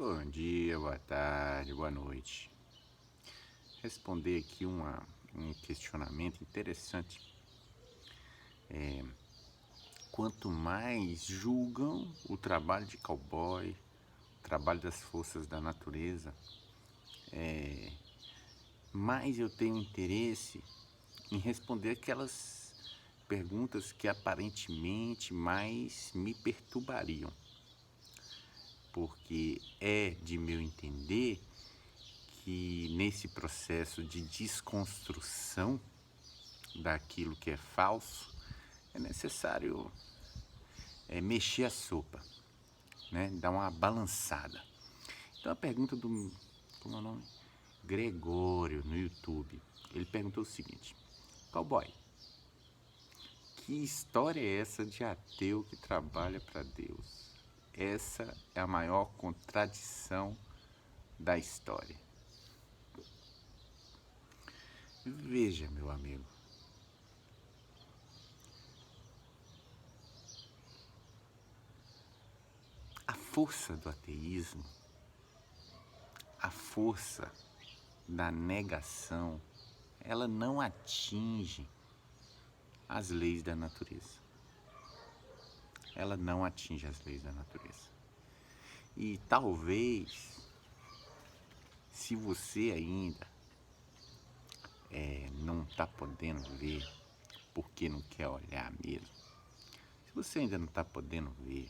Bom dia, boa tarde, boa noite. Responder aqui um questionamento interessante. Quanto mais julgam o trabalho de cowboy, o trabalho das forças da natureza, mais eu tenho interesse em responder aquelas perguntas que aparentemente mais me perturbariam. Porque é de meu entender que nesse processo de desconstrução daquilo que é falso, é necessário mexer a sopa, né? Dar uma balançada. Então a pergunta como é o nome? Gregório, no YouTube, ele perguntou o seguinte: cowboy, que história é essa de ateu que trabalha para Deus? Essa é a maior contradição da história. Veja, meu amigo, a força do ateísmo, a força da negação, ela não atinge as leis da natureza. Ela não atinge as leis da natureza. E talvez, se você ainda não está podendo ver, porque não quer olhar mesmo, se você ainda não está podendo ver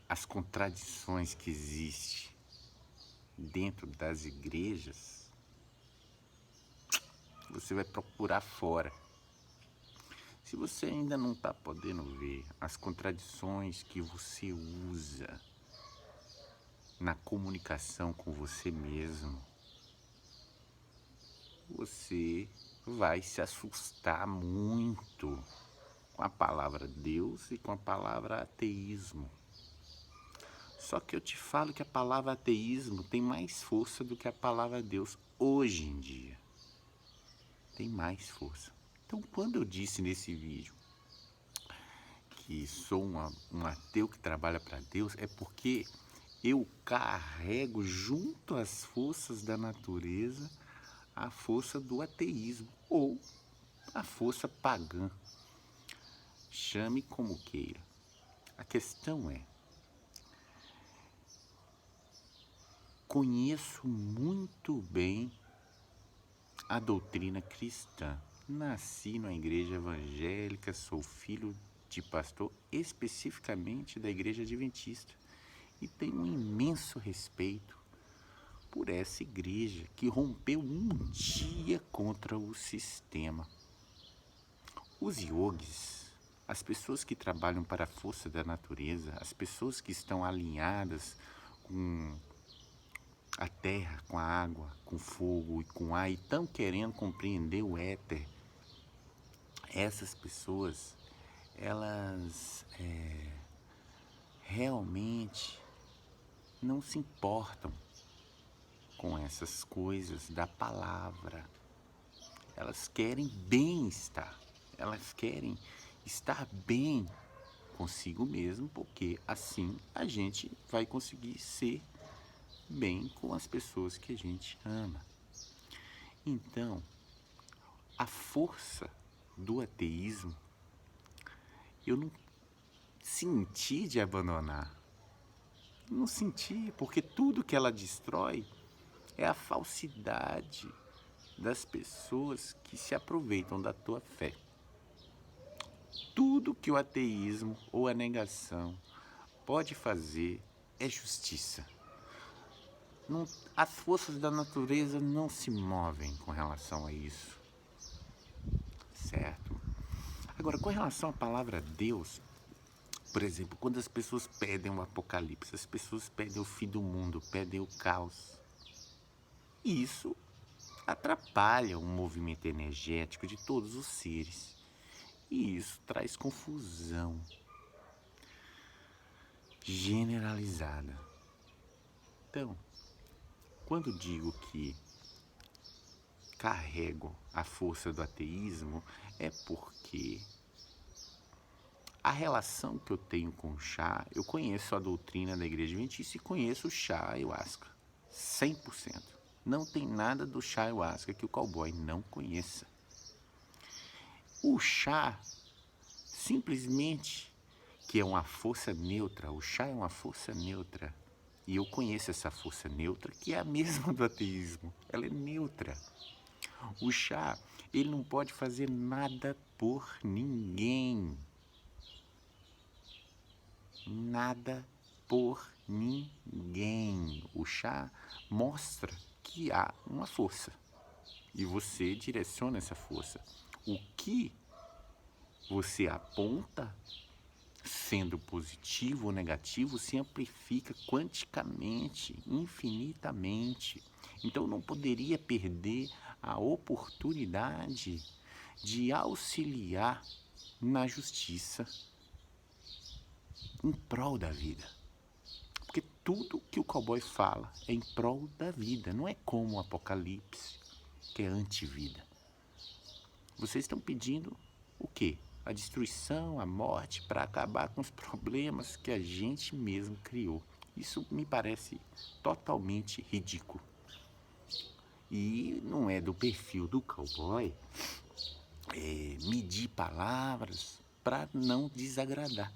as contradições que existem dentro das igrejas, você vai procurar fora. Se você ainda não está podendo ver as contradições que você usa na comunicação com você mesmo, você vai se assustar muito com a palavra Deus e com a palavra ateísmo. Só que eu te falo que a palavra ateísmo tem mais força do que a palavra Deus hoje em dia. Tem mais força. Então, quando eu disse nesse vídeo que sou um ateu que trabalha para Deus, é porque eu carrego junto às forças da natureza a força do ateísmo ou a força pagã. Chame como queira. A questão é, conheço muito bem a doutrina cristã. Nasci numa igreja evangélica, sou filho de pastor, especificamente da igreja adventista, e tenho um imenso respeito por essa igreja que rompeu um dia contra o sistema. Os yogis, as pessoas que trabalham para a força da natureza, as pessoas que estão alinhadas com a terra, com a água, com o fogo e com o ar, e estão querendo compreender o éter, essas pessoas, elas realmente não se importam com essas coisas da palavra. Elas querem bem-estar, elas querem estar bem consigo mesmo, porque assim a gente vai conseguir ser bem com as pessoas que a gente ama. Então, a força do ateísmo, eu não senti de abandonar. Não senti, porque tudo que ela destrói é a falsidade das pessoas que se aproveitam da tua fé. Tudo que o ateísmo ou a negação pode fazer é justiça. Não, as forças da natureza não se movem com relação a isso, certo? Agora, com relação à palavra Deus, por exemplo, quando as pessoas pedem o apocalipse, as pessoas pedem o fim do mundo, pedem o caos, isso atrapalha o movimento energético de todos os seres. E isso traz confusão generalizada. Então, quando digo que carrego a força do ateísmo, é porque A relação que eu tenho com o chá, eu conheço a doutrina da Igreja Adventista e conheço o chá ayahuasca, 100%. Não tem nada do chá ayahuasca que o cowboy não conheça. O chá, simplesmente, que é uma força neutra, o chá é uma força neutra. E eu conheço essa força neutra, que é a mesma do ateísmo. Ela é neutra. O chá, ele não pode fazer nada por ninguém. Nada por ninguém. O chá mostra que há uma força e você direciona essa força. O que você aponta, sendo positivo ou negativo, se amplifica quanticamente, infinitamente. Então não poderia perder a oportunidade de auxiliar na justiça em prol da vida. Porque tudo que o cowboy fala é em prol da vida, não é como o Apocalipse, que é anti-vida. Vocês estão pedindo o quê? A destruição, a morte, para acabar com os problemas que a gente mesmo criou. Isso me parece totalmente ridículo. E não é do perfil do cowboy medir palavras para não desagradar.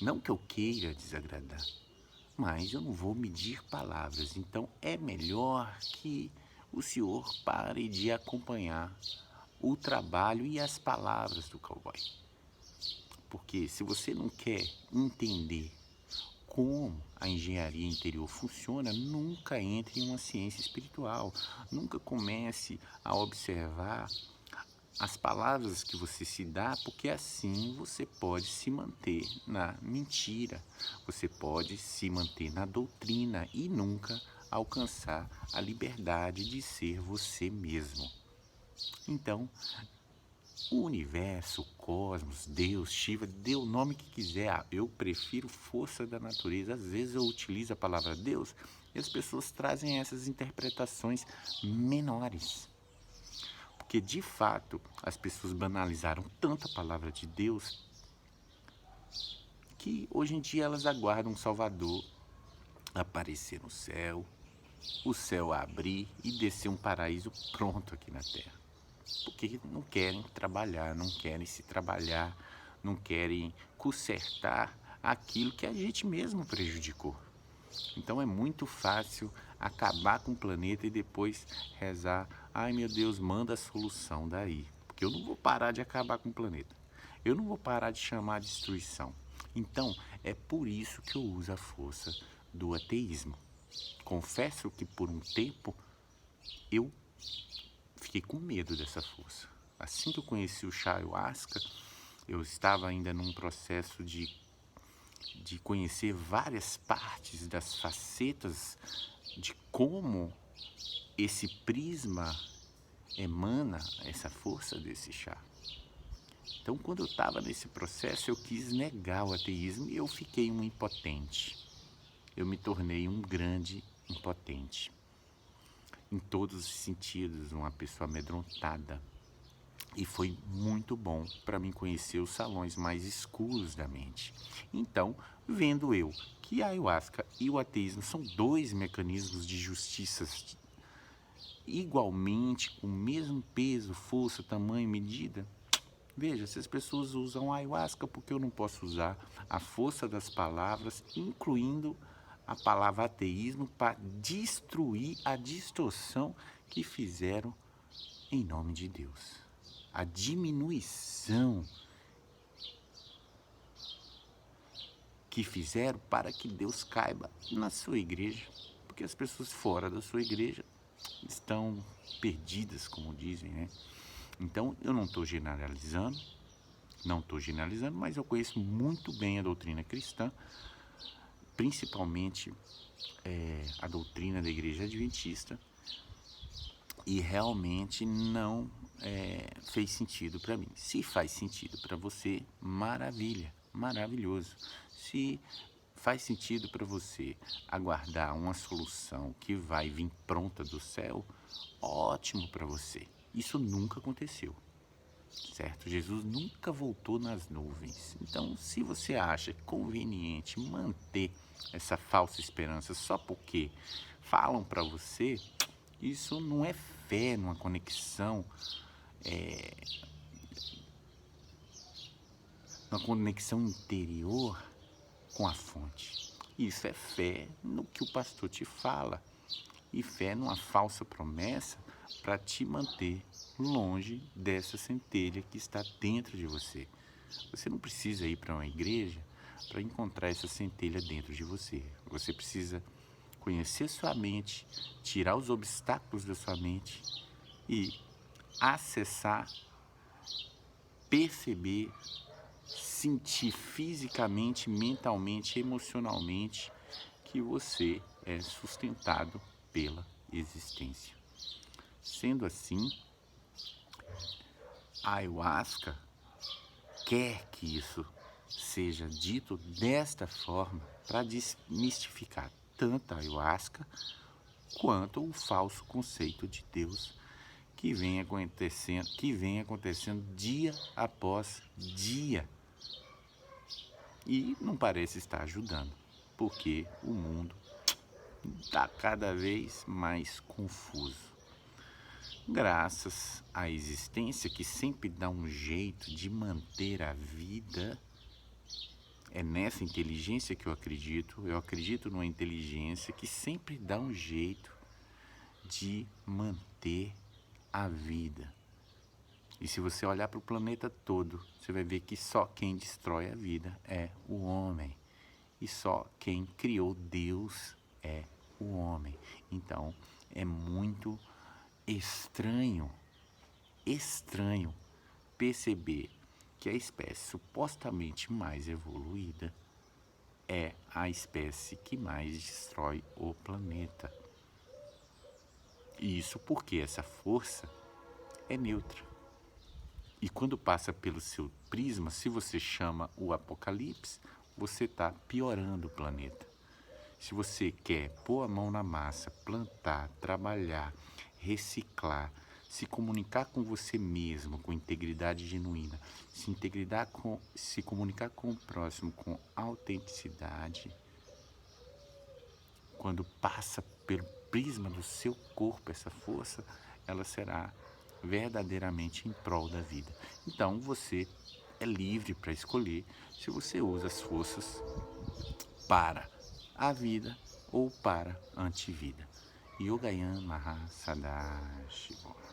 Não que eu queira desagradar, mas eu não vou medir palavras. Então é melhor que o senhor pare de acompanhar o trabalho e as palavras do cowboy. Porque se você não quer entender como a engenharia interior funciona, nunca entre em uma ciência espiritual. Nunca comece a observar as palavras que você se dá, porque assim você pode se manter na mentira, você pode se manter na doutrina e nunca alcançar a liberdade de ser você mesmo. Então, o universo, o cosmos, Deus, Shiva, dê o nome que quiser. Eu prefiro força da natureza. Às vezes eu utilizo a palavra Deus e as pessoas trazem essas interpretações menores. Porque, de fato, as pessoas banalizaram tanto a palavra de Deus que hoje em dia elas aguardam um Salvador aparecer no céu, o céu abrir e descer um paraíso pronto aqui na Terra. Porque não querem trabalhar, não querem se trabalhar, não querem consertar aquilo que a gente mesmo prejudicou. Então é muito fácil acabar com o planeta e depois rezar: ai meu Deus, manda a solução daí. Porque eu não vou parar de acabar com o planeta. Eu não vou parar de chamar a destruição. Então é por isso que eu uso a força do ateísmo. Confesso que por um tempo eu fiquei com medo dessa força. Assim que eu conheci o chá ayahuasca, eu estava ainda num processo de conhecer várias partes das facetas de como esse prisma emana essa força desse chá. Então, quando eu estava nesse processo, eu quis negar o ateísmo e eu fiquei um impotente. Eu me tornei um grande impotente. Em todos os sentidos, uma pessoa amedrontada. E foi muito bom para mim conhecer os salões mais escuros da mente. Então, vendo eu que a ayahuasca e o ateísmo são dois mecanismos de justiça igualmente, com o mesmo peso, força, tamanho, medida. Veja, se as pessoas usam a ayahuasca, por que eu não posso usar a força das palavras, incluindo a palavra ateísmo, para destruir a distorção que fizeram em nome de Deus? A diminuição que fizeram para que Deus caiba na sua igreja, porque as pessoas fora da sua igreja estão perdidas, como dizem, né? Então, eu não estou generalizando, mas eu conheço muito bem a doutrina cristã, principalmente a doutrina da Igreja Adventista, e realmente não fez sentido para mim. Se faz sentido para você, maravilha, maravilhoso. Se faz sentido para você aguardar uma solução que vai vir pronta do céu, ótimo para você. Isso nunca aconteceu. certo? Jesus nunca voltou nas nuvens. Então, se você acha conveniente manter essa falsa esperança só porque falam para você, isso não é fé numa conexão, uma conexão interior com a fonte. Isso é fé no que o pastor te fala e fé numa falsa promessa para te manter longe dessa centelha que está dentro de você. Você não precisa ir para uma igreja para encontrar essa centelha dentro de você. Você precisa conhecer sua mente, tirar os obstáculos da sua mente e acessar, perceber, sentir fisicamente, mentalmente, emocionalmente que você é sustentado pela existência. Sendo assim, a ayahuasca quer que isso seja dito desta forma para desmistificar tanto a ayahuasca quanto o falso conceito de Deus que vem acontecendo dia após dia. E não parece estar ajudando, porque o mundo está cada vez mais confuso. Graças à existência que sempre dá um jeito de manter a vida, é nessa inteligência que eu acredito numa inteligência que sempre dá um jeito de manter a vida. E se você olhar para o planeta todo, você vai ver que só quem destrói a vida é o homem. E só quem criou Deus é o homem. Então, é muito estranho perceber que a espécie supostamente mais evoluída é a espécie que mais destrói o planeta. E isso porque essa força é neutra. E quando passa pelo seu prisma, se você chama o apocalipse, você está piorando o planeta. Se você quer pôr a mão na massa, plantar, trabalhar, reciclar, se comunicar com você mesmo com integridade genuína, se comunicar com o próximo com autenticidade, quando passa pelo prisma do seu corpo essa força, ela será verdadeiramente em prol da vida. Então você é livre para escolher se você usa as forças para a vida ou para a antivida. Yogayan Mahasadashiva.